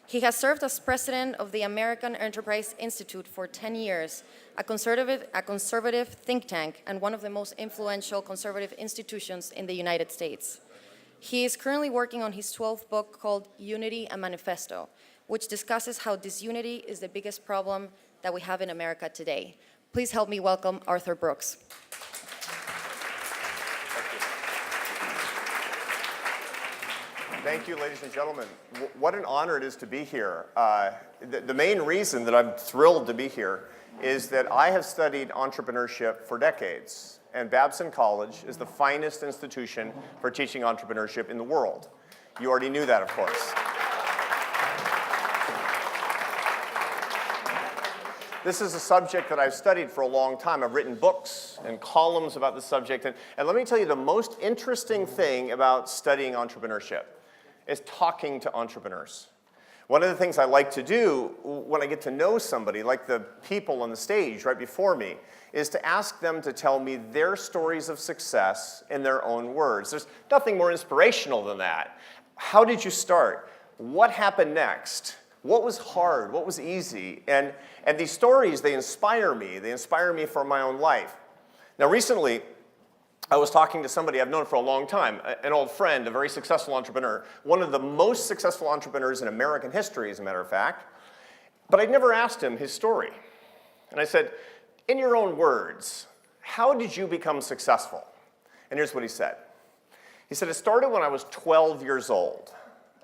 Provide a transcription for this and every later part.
He has served as president of the American Enterprise Institute for 10 years, a conservative think tank and one of the most influential conservative institutions in the United States. He is currently working on his 12th book called Unity: A Manifesto, which discusses how disunity is the biggest problem that we have in America today. Please help me welcome Arthur Brooks. Thank you, ladies and gentlemen. What an honor it is to be here. The main reason that I'm thrilled to be here is that I have studied entrepreneurship for decades, and Babson College is the finest institution for teaching entrepreneurship in the world. You already knew that, of course. This is a subject that I've studied for a long time. I've written books and columns about the subject, and let me tell you the most interesting thing about studying entrepreneurship is talking to entrepreneurs. One of the things I like to do when I get to know somebody, like the people on the stage right before me, is to ask them to tell me their stories of success in their own words. There's nothing more inspirational than that. How did you start? What happened next? What was hard? What was easy? And these stories, they inspire me. They inspire me for my own life. Now recently, I was talking to somebody I've known for a long time, an old friend, a very successful entrepreneur, one of the most successful entrepreneurs in American history, as a matter of fact. But I'd never asked him his story. And I said, in your own words, how did you become successful? And here's what he said. He said, it started when I was 12 years old.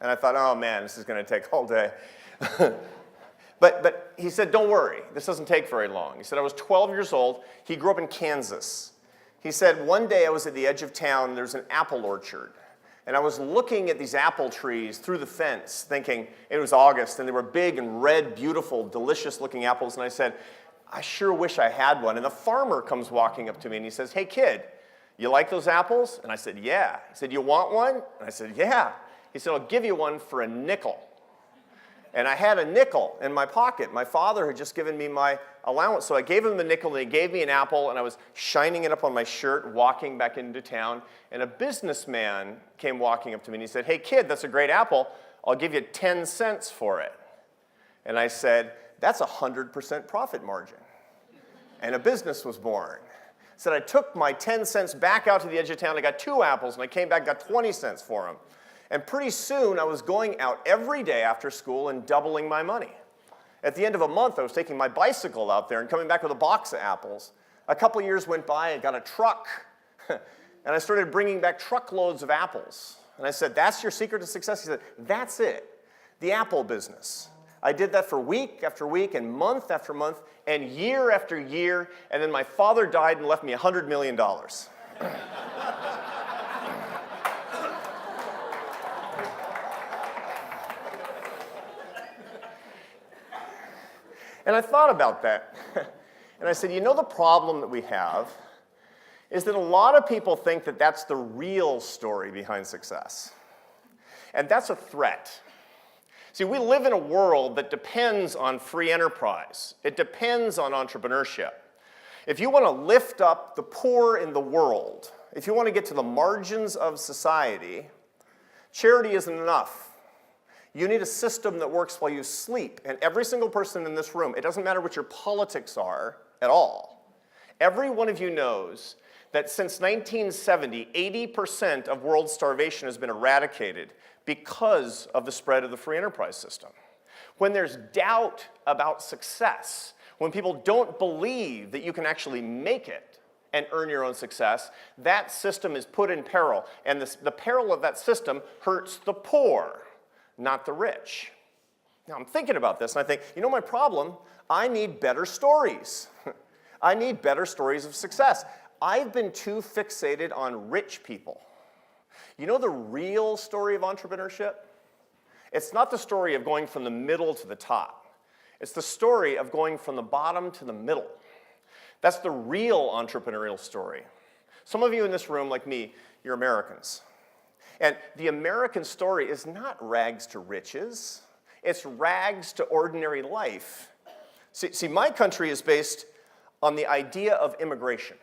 And I thought, oh man, this is going to take all day. But he said, don't worry, this doesn't take very long. He said, I was 12 years old. He grew up in Kansas. He said, one day I was at the edge of town, and there's an apple orchard. And I was looking at these apple trees through the fence, thinking it was August, and they were big and red, beautiful, delicious-looking apples. And I said, I sure wish I had one. And the farmer comes walking up to me, and he says, hey, kid, you like those apples? And I said, yeah. He said, you want one? And I said, yeah. He said, I'll give you one for a nickel. And I had a nickel in my pocket. My father had just given me my allowance, so I gave him the nickel, and he gave me an apple, and I was shining it up on my shirt, walking back into town, and a businessman came walking up to me, and he said, hey, kid, that's a great apple. I'll give you 10 cents for it. And I said, that's 100% profit margin. And a business was born. I said, I took my 10 cents back out to the edge of town. I got 2 apples, and I came back, got 20 cents for them. And pretty soon, I was going out every day after school and doubling my money. At the end of a month, I was taking my bicycle out there and coming back with a box of apples. A couple years went by, I got a truck, and I started bringing back truckloads of apples. And I said, that's your secret to success? He said, that's it, the apple business. I did that for week after week and month after month and year after year, and then my father died and left me $100 million. And I thought about that, and I said, you know, the problem that we have is that a lot of people think that that's the real story behind success. And that's a threat. See, we live in a world that depends on free enterprise. It depends on entrepreneurship. If you want to lift up the poor in the world, if you want to get to the margins of society, charity isn't enough. You need a system that works while you sleep. And every single person in this room, it doesn't matter what your politics are at all, every one of you knows that since 1970, 80% of world starvation has been eradicated because of the spread of the free enterprise system. When there's doubt about success, when people don't believe that you can actually make it and earn your own success, that system is put in peril. And the peril of that system hurts the poor, not the rich. Now, I'm thinking about this, and I think, you know my problem? I need better stories. I need better stories of success. I've been too fixated on rich people. You know the real story of entrepreneurship? It's not the story of going from the middle to the top. It's the story of going from the bottom to the middle. That's the real entrepreneurial story. Some of you in this room, like me, you're Americans. And the American story is not rags to riches. It's rags to ordinary life. See, my country is based on the idea of immigration.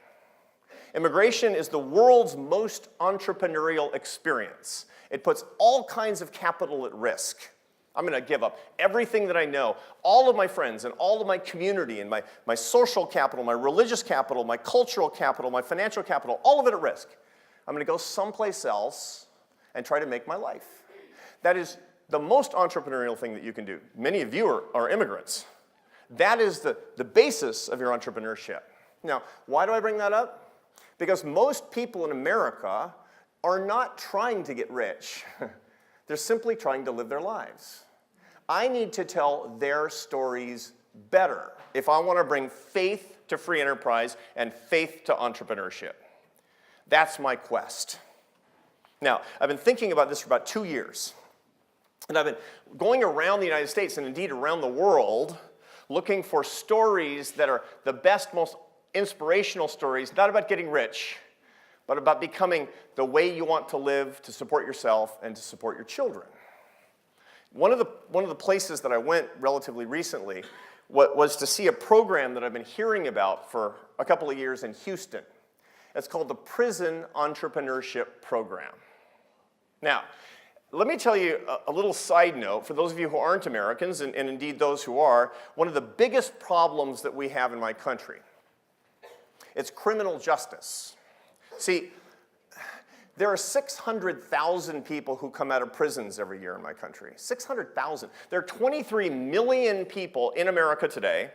Immigration is the world's most entrepreneurial experience. It puts all kinds of capital at risk. I'm going to give up everything that I know, all of my friends and all of my community and my social capital, my religious capital, my cultural capital, my financial capital, all of it at risk. I'm going to go someplace else and try to make my life. That is the most entrepreneurial thing that you can do. Many of you are immigrants. That is the basis of your entrepreneurship. Now, why do I bring that up? Because most people in America are not trying to get rich. They're simply trying to live their lives. I need to tell their stories better if I want to bring faith to free enterprise and faith to entrepreneurship. That's my quest. Now, I've been thinking about this for about 2 years. And I've been going around the United States and indeed around the world looking for stories that are the best, most inspirational stories, not about getting rich, but about becoming the way you want to live to support yourself and to support your children. One of the places that I went relatively recently was to see a program that I've been hearing about for a couple of years in Houston. It's called the Prison Entrepreneurship Program. Now, let me tell you a little side note for those of you who aren't Americans, and indeed those who are. One of the biggest problems that we have in my country, it's criminal justice. See, there are 600,000 people who come out of prisons every year in my country. 600,000. There are 23 million people in America today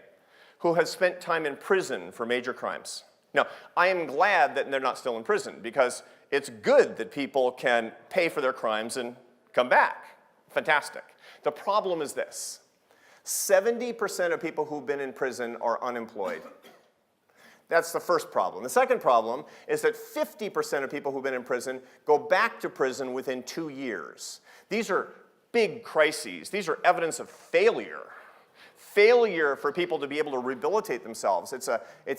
who have spent time in prison for major crimes. Now, I am glad that they're not still in prison because it's good that people can pay for their crimes and come back. Fantastic. The problem is this. 70% of people who've been in prison are unemployed. That's the first problem. The second problem is that 50% of people who've been in prison go back to prison within 2 years. These are big crises. These are evidence of failure. Failure for people to be able to rehabilitate themselves. It's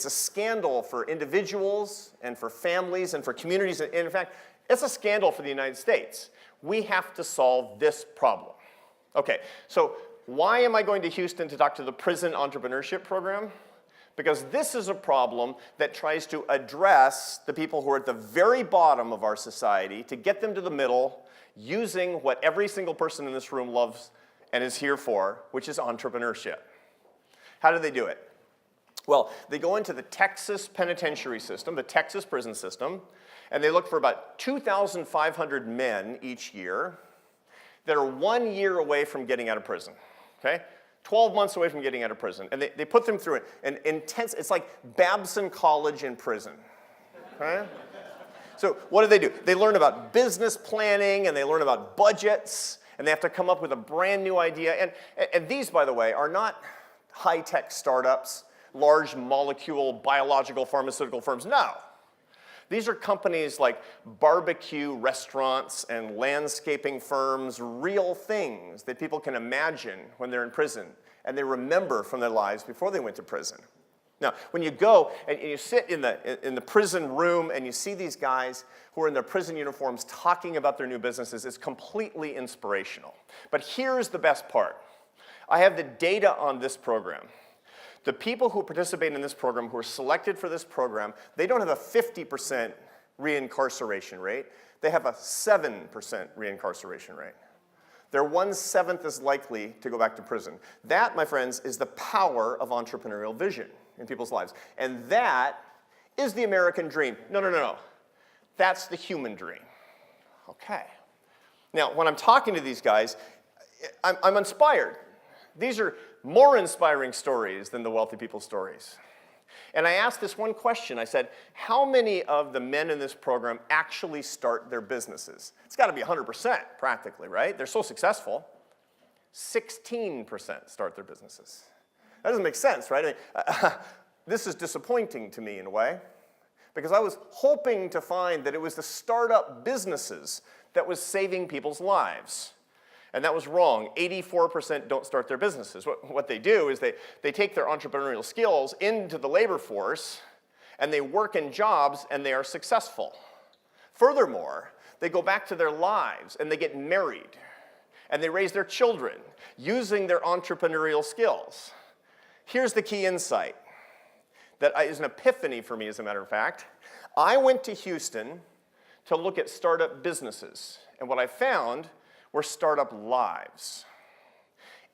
a scandal for individuals and for families and for communities. And in fact, it's a scandal for the United States. We have to solve this problem. Okay, so why am I going to Houston to talk to the Prison Entrepreneurship Program? Because this is a problem that tries to address the people who are at the very bottom of our society to get them to the middle using what every single person in this room loves and is here for, which is entrepreneurship. How do they do it? Well, they go into the Texas penitentiary system, the Texas prison system, and they look for about 2,500 men each year that are 1 year away from getting out of prison, okay? 12 months away from getting out of prison. And they put them through an intense, it's like Babson College in prison, okay? So what do? They learn about business planning, and they learn about budgets, and they have to come up with a brand new idea. And these, by the way, are not high-tech startups, large molecule biological pharmaceutical firms. No. These are companies like barbecue restaurants and landscaping firms, real things that people can imagine when they're in prison and they remember from their lives before they went to prison. Now, when you go and you sit in the prison room and you see these guys who are in their prison uniforms talking about their new businesses, it's completely inspirational. But here's the best part. I have the data on this program. The people who participate in this program, who are selected for this program, they don't have a 50% reincarceration rate. They have a 7% reincarceration rate. They're 1/7 as likely to go back to prison. That, my friends, is the power of entrepreneurial vision in people's lives. And that is the American dream. No. That's the human dream. Okay. Now, when I'm talking to these guys, I'm inspired. These are more inspiring stories than the wealthy people's stories. And I asked this one question. I said, how many of the men in this program actually start their businesses? It's got to be 100% practically, right? They're so successful. 16% start their businesses. That doesn't make sense, right? This is disappointing to me in a way, because I was hoping to find that it was the startup businesses that was saving people's lives. And that was wrong. 84% don't start their businesses. What they do is they take their entrepreneurial skills into the labor force, and they work in jobs, and they are successful. Furthermore, they go back to their lives, and they get married, and they raise their children using their entrepreneurial skills. Here's the key insight that is an epiphany for me, as a matter of fact. I went to Houston to look at startup businesses, and what I found were startup lives.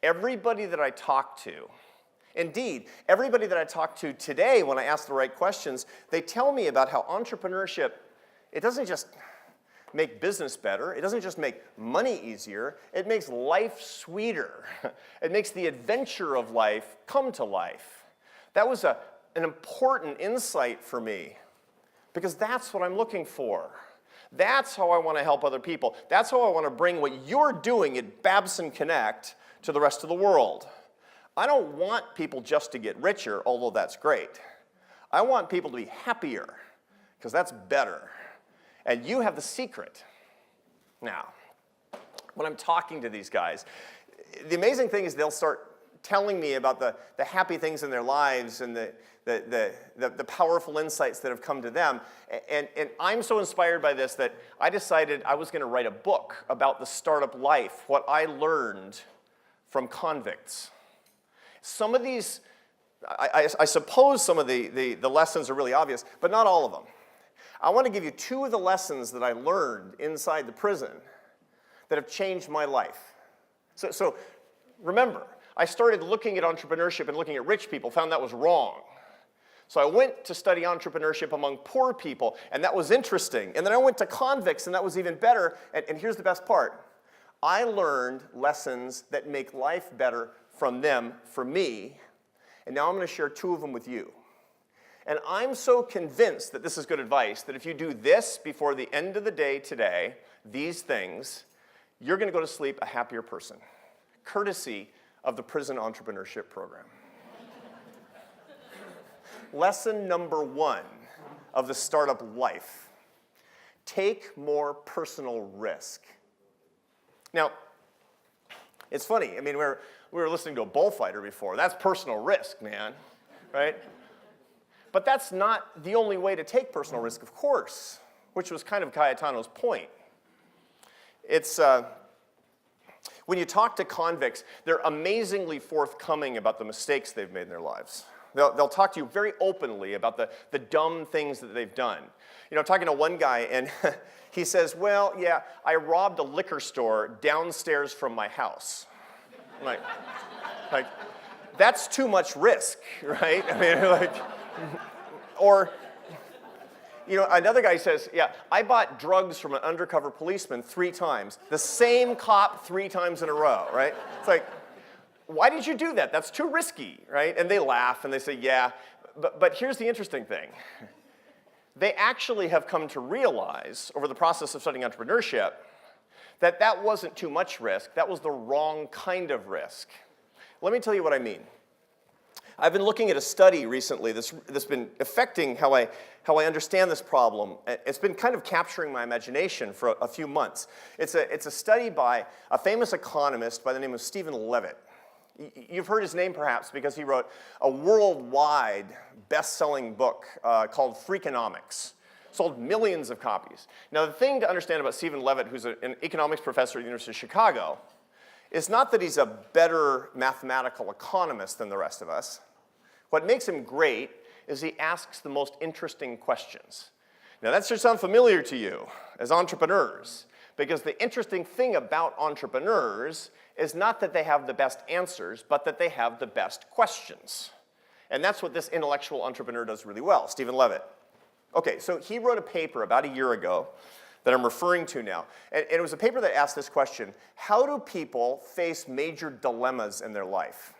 everybody that I talk to, indeed, everybody that I talk to today when I ask the right questions, they tell me about how entrepreneurship, it doesn't just make business better, it doesn't just make money easier, it makes life sweeter. It makes the adventure of life come to life. That was an important insight for me, because that's what I'm looking for. That's how I want to help other people. That's how I want to bring what you're doing at Babson Connect to the rest of the world. I don't want people just to get richer, although that's great. I want people to be happier, because that's better. And you have the secret. Now, when I'm talking to these guys, the amazing thing is they'll start telling me about the happy things in their lives and the powerful insights that have come to them. And I'm so inspired by this that I decided I was going to write a book about the startup life, what I learned from convicts. Some of these, I suppose some of the lessons are really obvious, but not all of them. I want to give you two of the lessons that I learned inside the prison that have changed my life. So remember, I started looking at entrepreneurship and looking at rich people, found that was wrong. So I went to study entrepreneurship among poor people, and that was interesting. And then I went to convicts, and that was even better. And here's the best part. I learned lessons that make life better from them, for me, and now I'm going to share two of them with you. And I'm so convinced that this is good advice that if you do this before the end of the day today, these things, you're going to go to sleep a happier person, courtesy of the Prison Entrepreneurship Program. Lesson number one of the startup life: take more personal risk. Now, it's funny. I mean, we were listening to a bullfighter before. That's personal risk, man, right? But that's not the only way to take personal risk, of course, which was kind of Cayetano's point. It's, when you talk to convicts, they're amazingly forthcoming about the mistakes they've made in their lives. They'll talk to you very openly about the dumb things that they've done. You know, talking to one guy, and he says, well, yeah, I robbed a liquor store downstairs from my house. I'm like, that's too much risk, right? I mean, like, or, you know, another guy says, yeah, I bought drugs from an undercover policeman 3 times. The same cop 3 times in a row, right? It's like, why did you do that? That's too risky, right? And they laugh and they say, yeah, but here's the interesting thing. They actually have come to realize over the process of studying entrepreneurship that that wasn't too much risk, that was the wrong kind of risk. Let me tell you what I mean. I've been looking at a study recently that's been affecting how I understand this problem. It's been kind of capturing my imagination for a few months. It's a study by a famous economist by the name of Stephen Levitt. You've heard his name perhaps because he wrote a worldwide best-selling book called Freakonomics. Sold millions of copies. Now the thing to understand about Stephen Levitt, who's an economics professor at the University of Chicago, is not that he's a better mathematical economist than the rest of us. What makes him great is he asks the most interesting questions. Now that should sound familiar to you as entrepreneurs, because the interesting thing about entrepreneurs is not that they have the best answers, but that they have the best questions. And that's what this intellectual entrepreneur does really well, Stephen Levitt. Okay, so he wrote a paper about a year ago that I'm referring to now. And it was a paper that asked this question: how do people face major dilemmas in their life?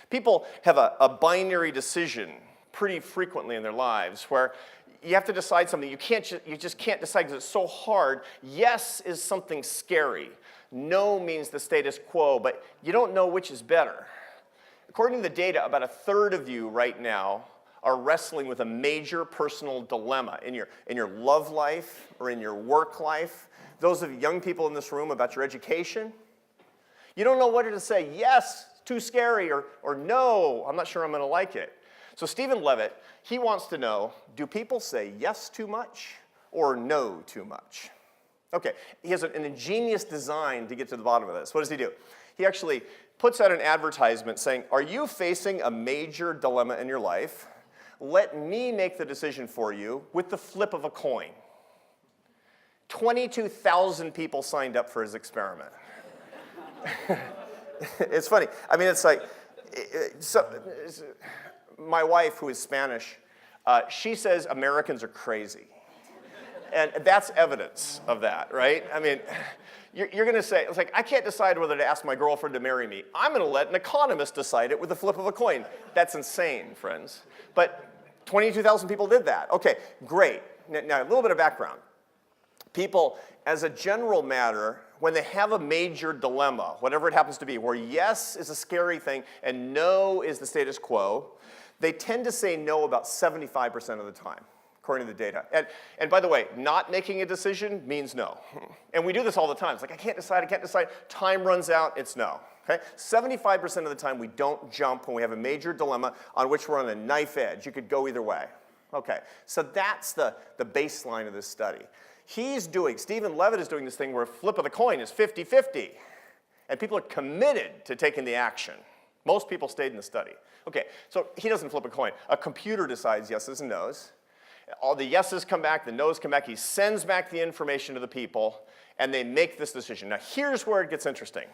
People have a binary decision pretty frequently in their lives where you have to decide something. You just can't decide because it's so hard. Yes is something scary. No means the status quo, but you don't know which is better. According to the data, about 1/3 of you right now are wrestling with a major personal dilemma in your love life or in your work life. Those of you young people in this room, about your education. You don't know whether to say yes, too scary, or no, I'm not sure I'm going to like it. So Stephen Levitt, he wants to know, do people say yes too much or no too much? Okay, he has an ingenious design to get to the bottom of this. What does he do? He actually puts out an advertisement saying, are you facing a major dilemma in your life? Let me make the decision for you with the flip of a coin. 22,000 people signed up for his experiment. It's funny. I mean, it's like, my wife, who is Spanish, she says Americans are crazy. And that's evidence of that, right? I mean, you're going to say, it's like, I can't decide whether to ask my girlfriend to marry me. I'm going to let an economist decide it with the flip of a coin. That's insane, friends. But 22,000 people did that. Okay, great. Now, a little bit of background. People, as a general matter, when they have a major dilemma, whatever it happens to be, where yes is a scary thing and no is the status quo, they tend to say no about 75% of the time, according to the data. And by the way, not making a decision means no. And we do this all the time. It's like, I can't decide. Time runs out, it's no. Okay? 75% of the time we don't jump when we have a major dilemma on which we're on a knife edge. You could go either way. Okay, so that's the baseline of this study. Stephen Levitt is doing this thing where flip of the coin is 50-50. And people are committed to taking the action. Most people stayed in the study. Okay, so he doesn't flip a coin. A computer decides yeses and nos. All the yeses come back, the nos come back. He sends back the information to the people, and they make this decision. Now, here's where it gets interesting.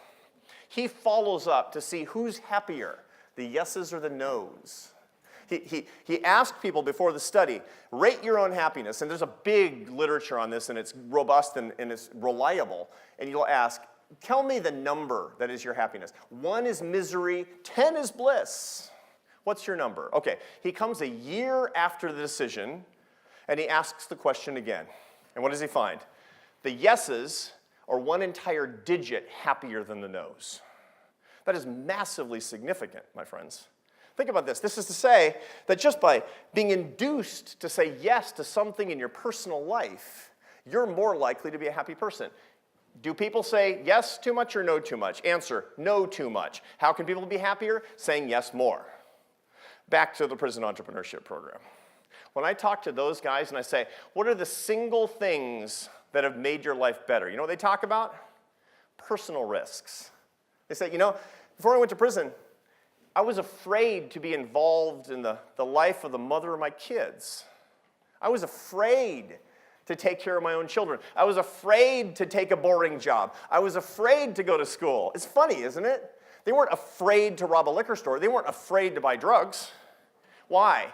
He follows up to see who's happier, the yeses or the nos. He asked people before the study, rate your own happiness. And there's a big literature on this, and it's robust and it's reliable. And you'll ask, tell me the number that is your happiness. 1 is misery, 10 is bliss. What's your number? Okay, he comes a year after the decision, and he asks the question again. And what does he find? The yeses are 1 entire digit happier than the nos. That is massively significant, my friends. Think about this. This is to say that just by being induced to say yes to something in your personal life, you're more likely to be a happy person. Do people say yes too much or no too much? Answer, no too much. How can people be happier? Saying yes more. Back to the prison entrepreneurship program. When I talk to those guys and I say, what are the single things that have made your life better? You know what they talk about? Personal risks. They say, before I went to prison, I was afraid to be involved in the life of the mother of my kids. I was afraid to take care of my own children. I was afraid to take a boring job. I was afraid to go to school. It's funny, isn't it? They weren't afraid to rob a liquor store. They weren't afraid to buy drugs. Why?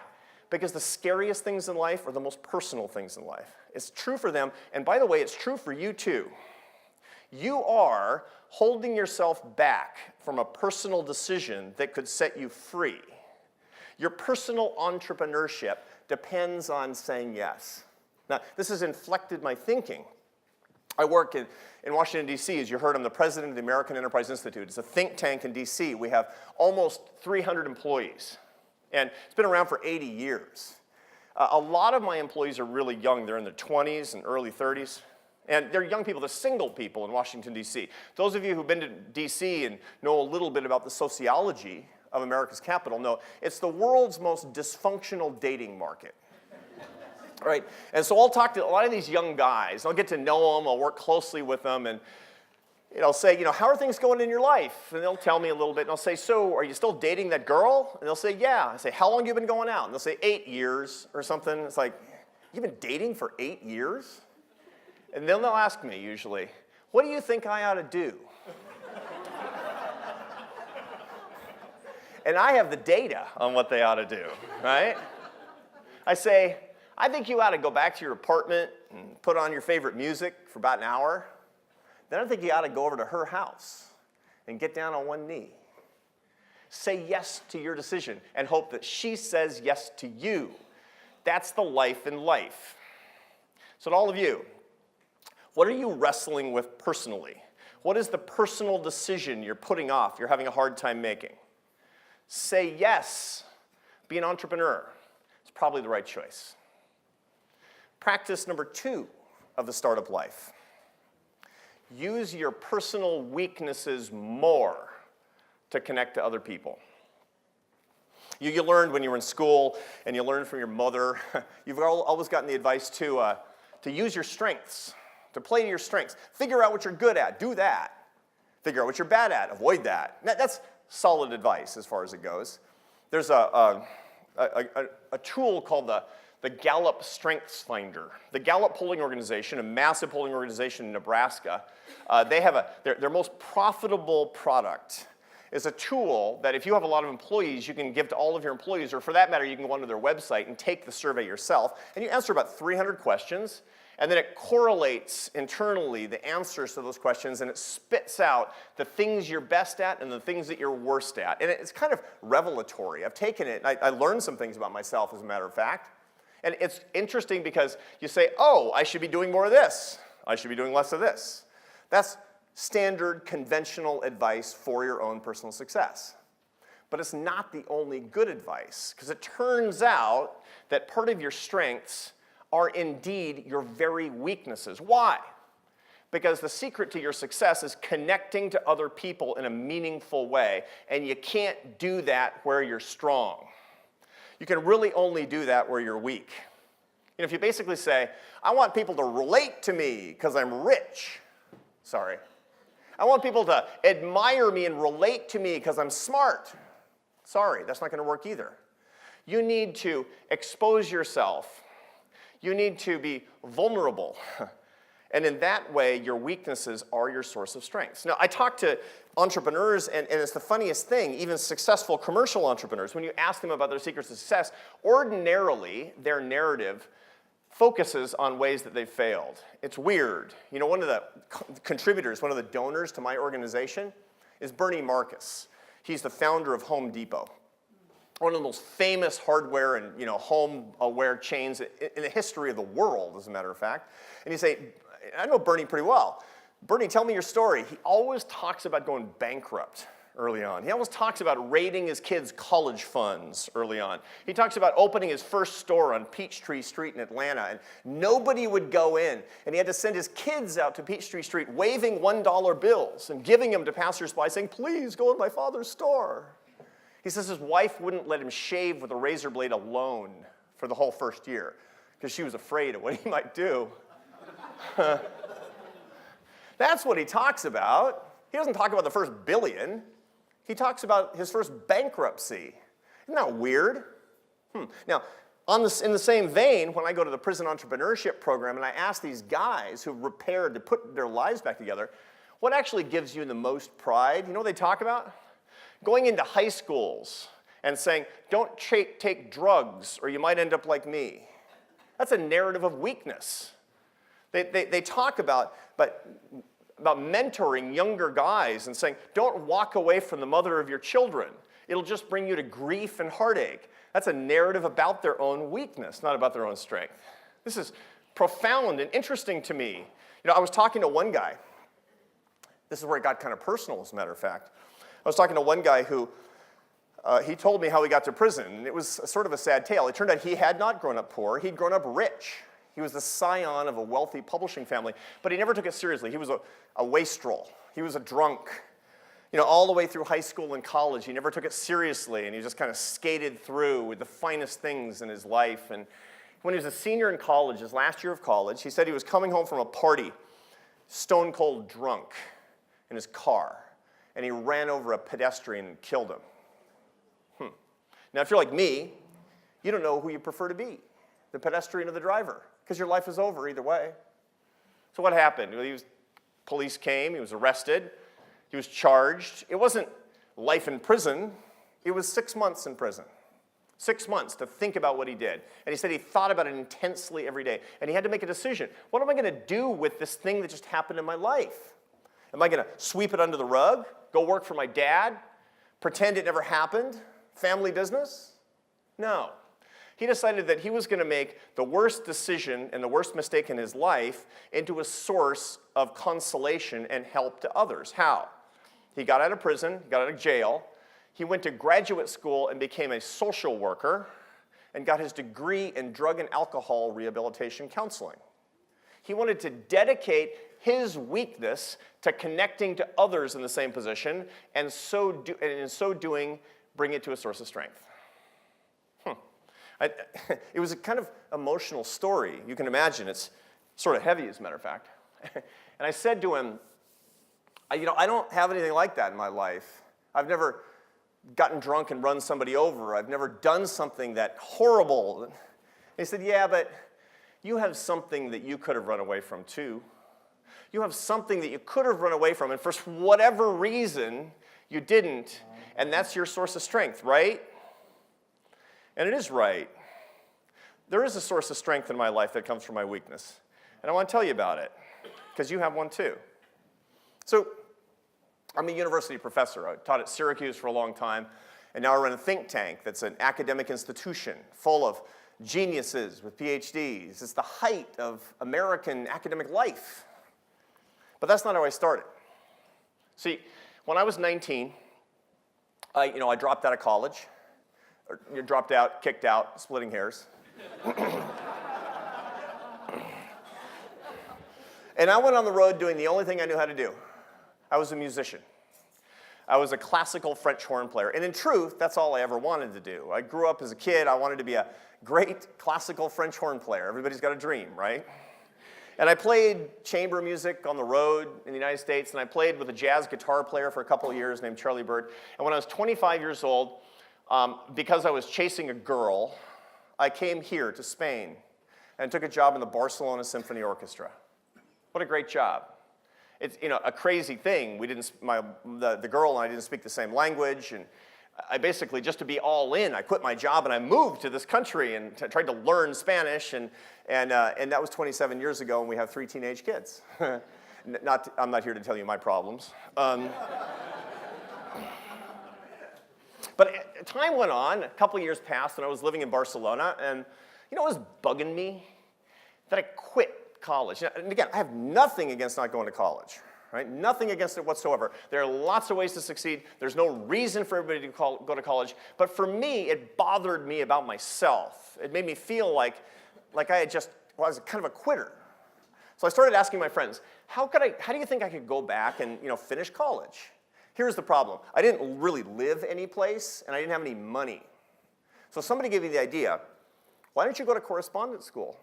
Because the scariest things in life are the most personal things in life. It's true for them, and by the way, it's true for you too. You are holding yourself back from a personal decision that could set you free. Your personal entrepreneurship depends on saying yes. Now, this has inflected my thinking. I work in Washington, D.C. As you heard, I'm the president of the American Enterprise Institute. It's a think tank in D.C. We have almost 300 employees, and it's been around for 80 years. A lot of my employees are really young. They're in their 20s and early 30s. And they're young people, they're single people in Washington, D.C. Those of you who've been to D.C. and know a little bit about the sociology of America's capital know it's the world's most dysfunctional dating market. Right? And so I'll talk to a lot of these young guys. I'll get to know them, I'll work closely with them, and I'll say, how are things going in your life? And they'll tell me a little bit, and I'll say, so are you still dating that girl? And they'll say, yeah. I say, how long have you been going out? And they'll say, 8 years or something. It's like, you've been dating for 8 years? And then they'll ask me, usually, what do you think I ought to do? And I have the data on what they ought to do, right? I say, I think you ought to go back to your apartment and put on your favorite music for about an hour. Then I think you ought to go over to her house and get down on one knee. Say yes to your decision and hope that she says yes to you. That's the life in life. So to all of you, what are you wrestling with personally? What is the personal decision you're putting off, you're having a hard time making? Say yes. Be an entrepreneur. It's probably the right choice. Practice number 2 of the startup life. Use your personal weaknesses more to connect to other people. You learned when you were in school, and you learned from your mother. You've always gotten the advice to use your strengths. To play to your strengths. Figure out what you're good at. Do that. Figure out what you're bad at. Avoid that. That's solid advice as far as it goes. There's a tool called the Gallup Strengths Finder. The Gallup polling organization, a massive polling organization in Nebraska, they have their most profitable product is a tool that if you have a lot of employees, you can give to all of your employees, or for that matter, you can go onto their website and take the survey yourself, and you answer about 300 questions, and then it correlates internally the answers to those questions, and it spits out the things you're best at and the things that you're worst at. And it's kind of revelatory. I've taken it, and I learned some things about myself, as a matter of fact. And it's interesting because you say, oh, I should be doing more of this. I should be doing less of this. That's standard, conventional advice for your own personal success. But it's not the only good advice, because it turns out that part of your strengths are indeed your very weaknesses. Why? Because the secret to your success is connecting to other people in a meaningful way, and you can't do that where you're strong. You can really only do that where you're weak. You know, if you basically say, I want people to relate to me because I'm rich. Sorry. I want people to admire me and relate to me because I'm smart. Sorry, that's not going to work either. You need to expose yourself. You need to be vulnerable. And in that way, your weaknesses are your source of strengths. Now, I talk to entrepreneurs, and it's the funniest thing, even successful commercial entrepreneurs, when you ask them about their secrets of success, ordinarily, their narrative focuses on ways that they've failed. It's weird. You know, one of the contributors, one of the donors to my organization is Bernie Marcus. He's the founder of Home Depot, one of the most famous hardware and home-aware chains in the history of the world, as a matter of fact. And you say, I know Bernie pretty well. Bernie, tell me your story. He always talks about going bankrupt early on. He always talks about raiding his kids' college funds early on. He talks about opening his first store on Peachtree Street in Atlanta, and nobody would go in. And he had to send his kids out to Peachtree Street waving $1 bills and giving them to passersby saying, please go in my father's store. He says his wife wouldn't let him shave with a razor blade alone for the whole first year because she was afraid of what he might do. That's what he talks about. He doesn't talk about the first billion. He talks about his first bankruptcy. Isn't that weird? Now, in the same vein, when I go to the prison entrepreneurship program and I ask these guys who prepared to put their lives back together, what actually gives you the most pride? You know what they talk about? Going into high schools and saying, don't take drugs or you might end up like me. That's a narrative of weakness. They talk about mentoring younger guys and saying, don't walk away from the mother of your children. It'll just bring you to grief and heartache. That's a narrative about their own weakness, not about their own strength. This is profound and interesting to me. You know, I was talking to one guy. This is where it got kind of personal, as a matter of fact. I was talking to one guy who, he told me how he got to prison, and it was sort of a sad tale. It turned out he had not grown up poor. He'd grown up rich. He was the scion of a wealthy publishing family, but he never took it seriously. He was a wastrel. He was a drunk. You know, all the way through high school and college, he never took it seriously, and he just kind of skated through with the finest things in his life. And when he was a senior in college, his last year of college, he said he was coming home from a party, stone cold drunk, in his car, and he ran over a pedestrian and killed him. Now, if you're like me, you don't know who you prefer to be, the pedestrian or the driver, because your life is over either way. So what happened? Police came, he was arrested, he was charged. It wasn't life in prison, it was 6 months in prison. 6 months to think about what he did. And he said he thought about it intensely every day. And he had to make a decision. What am I going to do with this thing that just happened in my life? Am I going to sweep it under the rug? Go work for my dad? Pretend it never happened? Family business? No. He decided that he was going to make the worst decision and the worst mistake in his life into a source of consolation and help to others. How? He got out of prison, got out of jail. He went to graduate school and became a social worker and got his degree in drug and alcohol rehabilitation counseling. He wanted to dedicate his weakness to connecting to others in the same position, and in so doing, bring it to a source of strength. It was a kind of emotional story. You can imagine. It's sort of heavy, as a matter of fact. And I said to him, I don't have anything like that in my life. I've never gotten drunk and run somebody over. I've never done something that horrible. And he said, yeah, but you have something that you could have run away from too. You have something that you could have run away from, and for whatever reason, You didn't, and that's your source of strength, right? And it is right. There is a source of strength in my life that comes from my weakness, and I want to tell you about it, because you have one too. So, I'm a university professor. I taught at Syracuse for a long time, and now I run a think tank that's an academic institution full of geniuses with PhDs. It's the height of American academic life. But that's not how I started. See, when I was 19, I dropped out of college. Or, dropped out, kicked out, splitting hairs. And I went on the road doing the only thing I knew how to do. I was a musician. I was a classical French horn player. And in truth, that's all I ever wanted to do. I grew up as a kid. I wanted to be a great classical French horn player. Everybody's got a dream, right? And I played chamber music on the road in the United States, and I played with a jazz guitar player for a couple of years named Charlie Bird. And when I was 25 years old, because I was chasing a girl, I came here to Spain and took a job in the Barcelona Symphony Orchestra. What a great job. It's a crazy thing. We didn't, the girl and I didn't speak the same language, and I basically, just to be all in, I quit my job and I moved to this country and tried to learn Spanish, and that was 27 years ago, and we have 3 teenage kids. I'm not here to tell you my problems. But time went on, a couple of years passed, and I was living in Barcelona, and it was bugging me that I quit college. And again, I have nothing against not going to college, right? Nothing against it whatsoever. There are lots of ways to succeed. There's no reason for everybody to go to college. But for me, it bothered me about myself. It made me feel like I was kind of a quitter. So I started asking my friends, how do you think I could go back and finish college? Here's the problem. I didn't really live any place, and I didn't have any money. So somebody gave me the idea, why don't you go to correspondence school?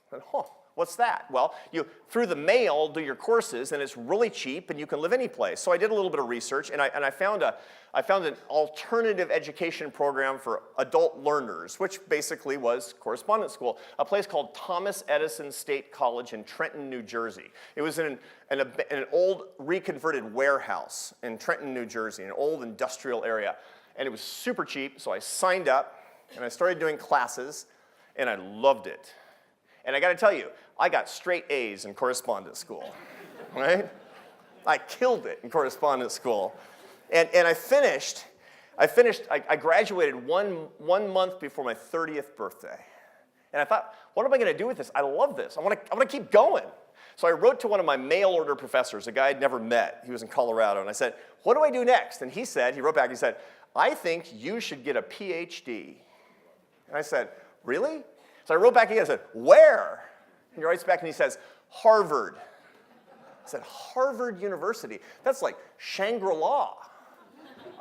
I said, what's that? Well, you, through the mail, do your courses, and it's really cheap, and you can live any place. So I did a little bit of research, and I found an alternative education program for adult learners, which basically was correspondence school, a place called Thomas Edison State College in Trenton, New Jersey. It was in an old reconverted warehouse in Trenton, New Jersey, an old industrial area. And it was super cheap, so I signed up, and I started doing classes, and I loved it. And I got to tell you, I got straight A's in correspondence school, right? I killed it in correspondence school. And I graduated one month before my 30th birthday. And I thought, what am I going to do with this? I love this. I want to keep going. So I wrote to one of my mail order professors, a guy I'd never met. He was in Colorado. And I said, what do I do next? And he wrote back, he said, I think you should get a PhD. And I said, really? So I wrote back again, I said, where? And he writes back and he says, Harvard. I said, Harvard University? That's like Shangri-La.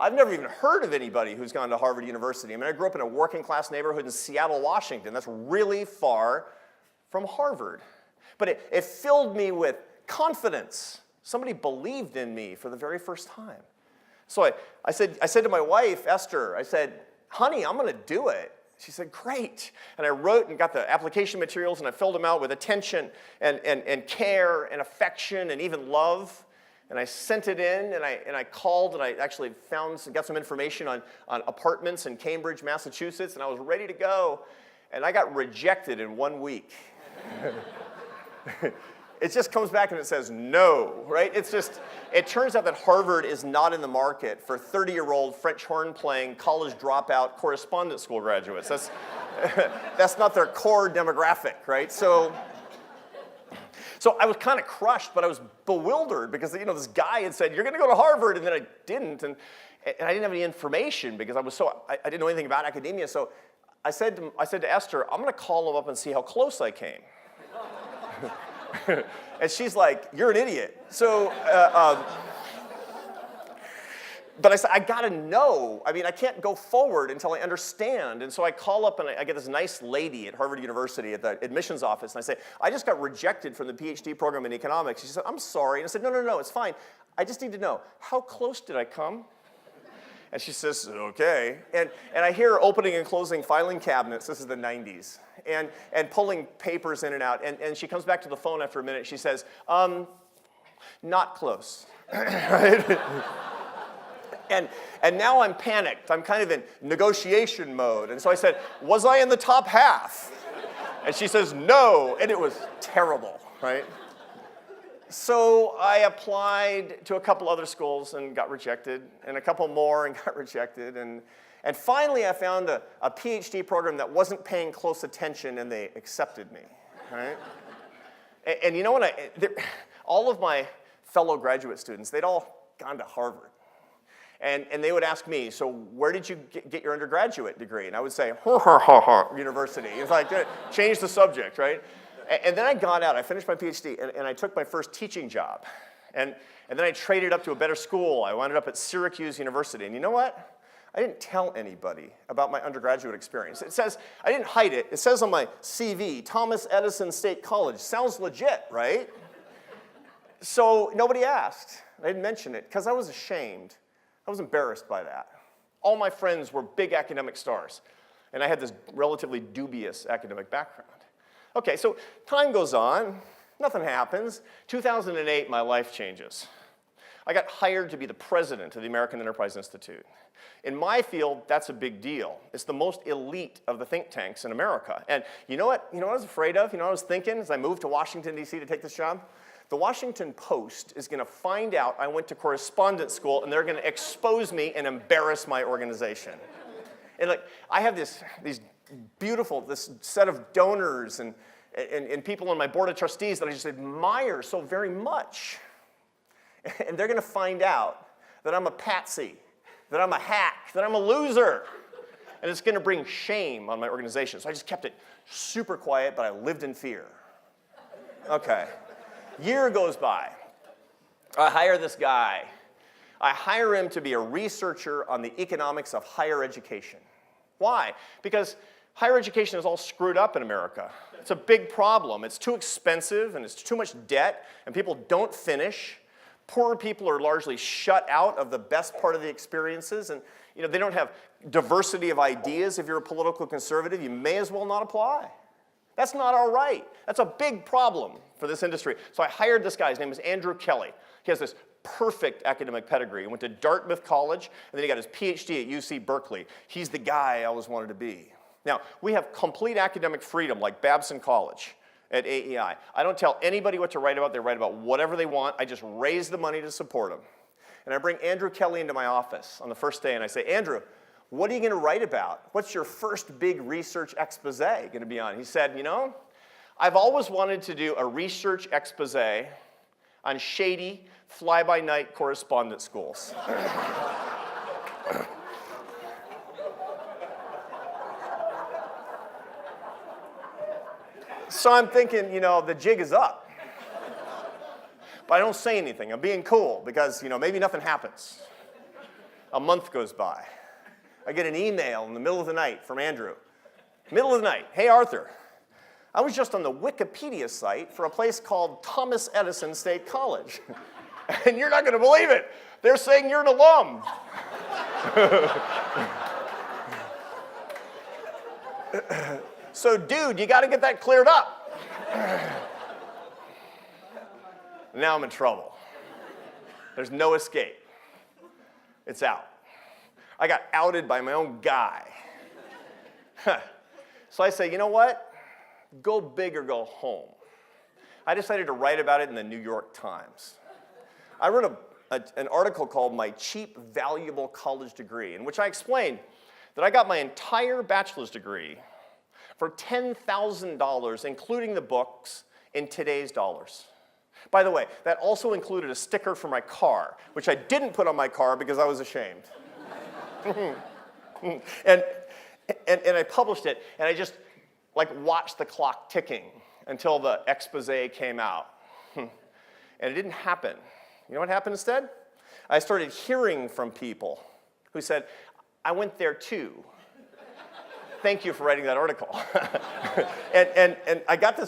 I've never even heard of anybody who's gone to Harvard University. I mean, I grew up in a working class neighborhood in Seattle, Washington. That's really far from Harvard. But it filled me with confidence. Somebody believed in me for the very first time. So I said to my wife, Esther, I said, honey, I'm going to do it. She said, great. And I wrote and got the application materials, and I filled them out with attention and care and affection and even love. And I sent it in, and I called, and I actually got some information on apartments in Cambridge, Massachusetts, and I was ready to go. And I got rejected in 1 week. It just comes back and it says no, right? It turns out that Harvard is not in the market for 30-year-old French horn playing, college dropout, correspondence school graduates. That's not their core demographic, right? So I was kind of crushed, but I was bewildered because this guy had said, you're going to go to Harvard, and then I didn't, and I didn't have any information because I didn't know anything about academia. So I said to Esther, I'm going to call him up and see how close I came. And she's like, you're an idiot. So, but I said, I gotta know. I mean, I can't go forward until I understand. And so I call up and I get this nice lady at Harvard University at the admissions office, and I say, I just got rejected from the PhD program in economics. She said, I'm sorry. And I said, no, it's fine. I just need to know, how close did I come? And she says, okay. And I hear her opening and closing filing cabinets. This is the 90s. And pulling papers in and out. And she comes back to the phone after a minute. She says, not close. Right? And now I'm panicked. I'm kind of in negotiation mode. And so I said, was I in the top half? And she says, no. And it was terrible, right? So I applied to a couple other schools and got rejected, and a couple more and got rejected. And finally, I found a PhD program that wasn't paying close attention, and they accepted me, right? And you know what? All of my fellow graduate students, they'd all gone to Harvard. And they would ask me, so where did you get your undergraduate degree? And I would say, university. It's like, change the subject, right? And then I got out. I finished my PhD, and I took my first teaching job. And then I traded up to a better school. I wound up at Syracuse University. And you know what? I didn't tell anybody about my undergraduate experience. It says, I didn't hide it. It says on my CV, Thomas Edison State College. Sounds legit, right? So nobody asked. I didn't mention it because I was ashamed. I was embarrassed by that. All my friends were big academic stars, and I had this relatively dubious academic background. Okay, so time goes on. Nothing happens. 2008, my life changes. I got hired to be the president of the American Enterprise Institute. In my field, that's a big deal. It's the most elite of the think tanks in America. And you know what? You know what I was afraid of? You know what I was thinking as I moved to Washington, D.C. to take this job? The Washington Post is going to find out I went to correspondence school, and they're going to expose me and embarrass my organization. And like, I have this set of donors and people on my board of trustees that I just admire so very much. And they're going to find out that I'm a patsy, that I'm a hack, that I'm a loser. And it's going to bring shame on my organization. So I just kept it super quiet, but I lived in fear. Okay. Year goes by. I hire this guy. I hire him to be a researcher on the economics of higher education. Why? Because higher education is all screwed up in America. It's a big problem. It's too expensive, and it's too much debt, and people don't finish. Poor people are largely shut out of the best part of the experiences, and they don't have diversity of ideas. If you're a political conservative, you may as well not apply. That's not all right. That's a big problem for this industry. So I hired this guy. His name is Andrew Kelly. He has this perfect academic pedigree. He went to Dartmouth College, and then he got his PhD at UC Berkeley. He's the guy I always wanted to be. Now, we have complete academic freedom like Babson College at AEI. I don't tell anybody what to write about. They write about whatever they want. I just raise the money to support them. And I bring Andrew Kelly into my office on the first day, and I say, Andrew, what are you going to write about? What's your first big research expose going to be on? He said, I've always wanted to do a research expose on shady, fly-by-night correspondence schools. So I'm thinking, the jig is up. But I don't say anything. I'm being cool because, maybe nothing happens. A month goes by. I get an email in the middle of the night from Andrew. Middle of the night. Hey, Arthur. I was just on the Wikipedia site for a place called Thomas Edison State College. And you're not going to believe it. They're saying you're an alum. So, dude, you got to get that cleared up. Now I'm in trouble. There's no escape. It's out. I got outed by my own guy. So I say, you know what? Go big or go home. I decided to write about it in the New York Times. I wrote an article called My Cheap, Valuable College Degree, in which I explained that I got my entire bachelor's degree for $10,000, including the books, in today's dollars. By the way, that also included a sticker for my car, which I didn't put on my car because I was ashamed. and I published it, and I just watched the clock ticking until the expose came out. And it didn't happen. You know what happened instead? I started hearing from people who said, I went there too. Thank you for writing that article. and I got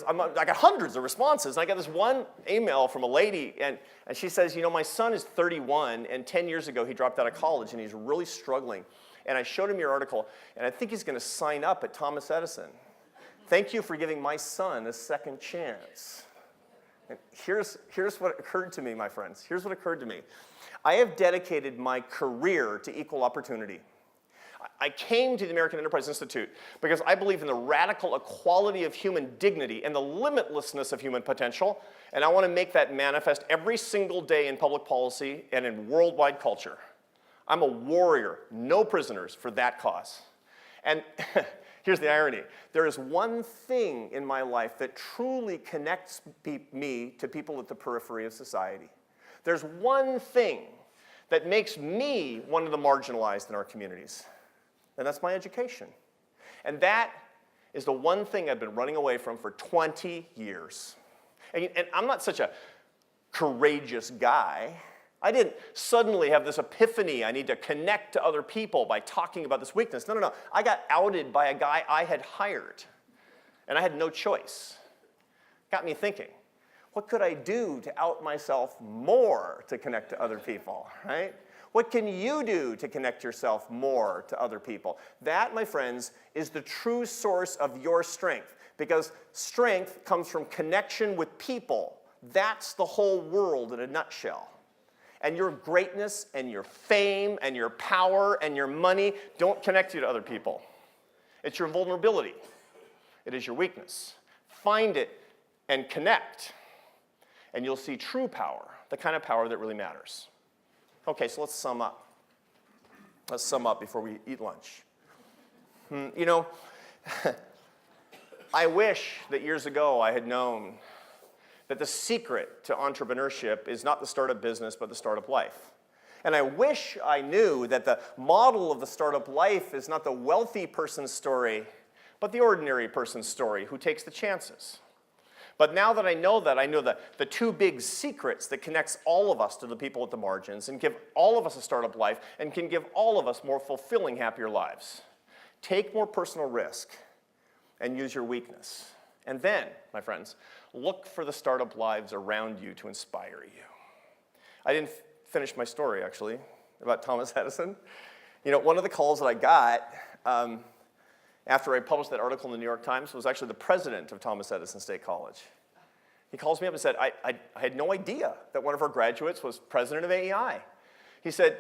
I got hundreds of responses. And I got this one email from a lady, and she says, my son is 31, and 10 years ago he dropped out of college, and he's really struggling. And I showed him your article, and I think he's going to sign up at Thomas Edison. Thank you for giving my son a second chance. And here's what occurred to me, my friends. Here's what occurred to me. I have dedicated my career to equal opportunity. I came to the American Enterprise Institute because I believe in the radical equality of human dignity and the limitlessness of human potential, and I want to make that manifest every single day in public policy and in worldwide culture. I'm a warrior, no prisoners, for that cause. And here's the irony. There is one thing in my life that truly connects me to people at the periphery of society. There's one thing that makes me one of the marginalized in our communities, and that's my education. And that is the one thing I've been running away from for 20 years. And I'm not such a courageous guy. I didn't suddenly have this epiphany, I need to connect to other people by talking about this weakness. No. I got outed by a guy I had hired, and I had no choice. Got me thinking, what could I do to out myself more to connect to other people, right? What can you do to connect yourself more to other people? That, my friends, is the true source of your strength, because strength comes from connection with people. That's the whole world in a nutshell. And your greatness and your fame and your power and your money don't connect you to other people. It's your vulnerability. It is your weakness. Find it and connect, and you'll see true power, the kind of power that really matters. Okay, so let's sum up. Let's sum up before we eat lunch. You know, I wish that years ago I had known that the secret to entrepreneurship is not the startup business, but the startup life. And I wish I knew that the model of the startup life is not the wealthy person's story, but the ordinary person's story who takes the chances. But now that I know that, I know the two big secrets that connects all of us to the people at the margins and give all of us a startup life and can give all of us more fulfilling, happier lives. Take more personal risk and use your weakness. And then, my friends, look for the startup lives around you to inspire you. I didn't finish my story, actually, about Thomas Edison. You know, one of the calls that I got after I published that article in the New York Times was actually the president of Thomas Edison State College. He calls me up and said, I had no idea that one of our graduates was president of AEI. He said,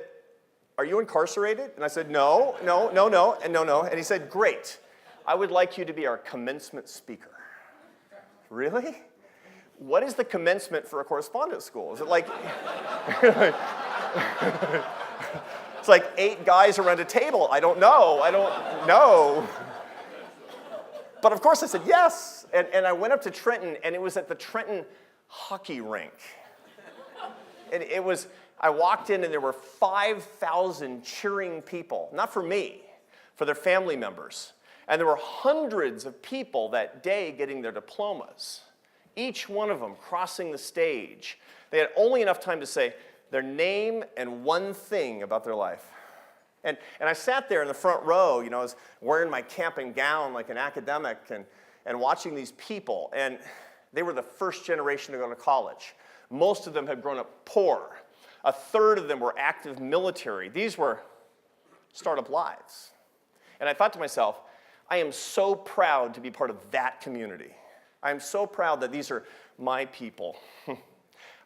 are you incarcerated? And I said, no. And he said, great. I would like you to be our commencement speaker. Really? What is the commencement for a correspondence school? Is it like, it's like 8 guys around a table? I don't know. But of course I said yes, and I went up to Trenton, and it was at the Trenton hockey rink. And I walked in and there were 5,000 cheering people, not for me, for their family members. And there were hundreds of people that day getting their diplomas, each one of them crossing the stage. They had only enough time to say their name and one thing about their life. And I sat there in the front row, you know, I was wearing my camping gown like an academic and watching these people. And they were the first generation to go to college. Most of them had grown up poor. A third of them were active military. These were startup lives. And I thought to myself, I am so proud to be part of that community. I am so proud that these are my people.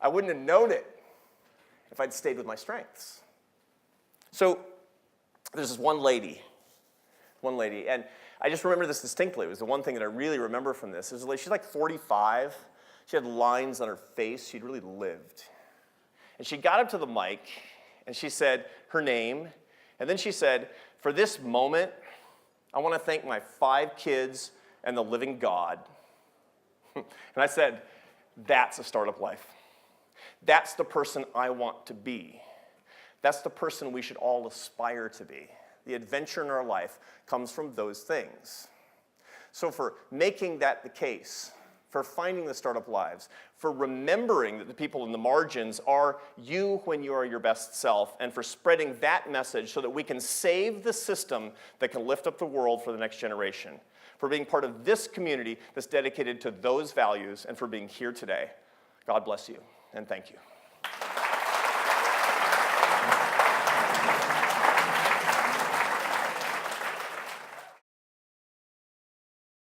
I wouldn't have known it if I'd stayed with my strengths. So there's this one lady, and I just remember this distinctly. It was the one thing that I really remember from this. She's like 45. She had lines on her face. She'd really lived. And she got up to the mic, and she said her name, and then she said, for this moment, I want to thank my 5 kids and the living God. And I said, that's a startup life. That's the person I want to be. That's the person we should all aspire to be. The adventure in our life comes from those things. So for making that the case, for finding the startup lives, for remembering that the people in the margins are you when you are your best self, and for spreading that message so that we can save the system that can lift up the world for the next generation, for being part of this community that's dedicated to those values, and for being here today. God bless you, and thank you.